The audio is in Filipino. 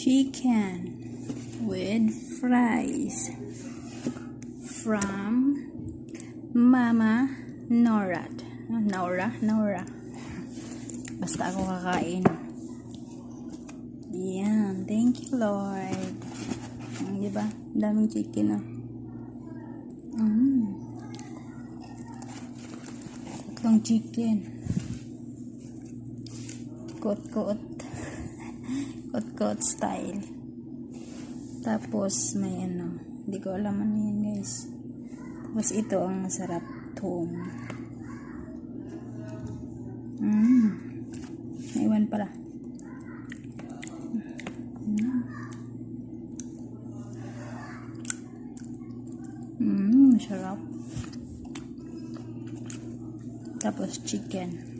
chicken with fries from Mama Nora. Nora. Basta ako kakain. Yan. Thank you, Lord. Diba? Daming chicken, oh. Tatlong chicken. Kot-kot style. Tapos may ano, hindi ko alam ano yan, guys. Tapos ito ang masarap, tom. Naiwan pala. Masarap. Tapos chicken.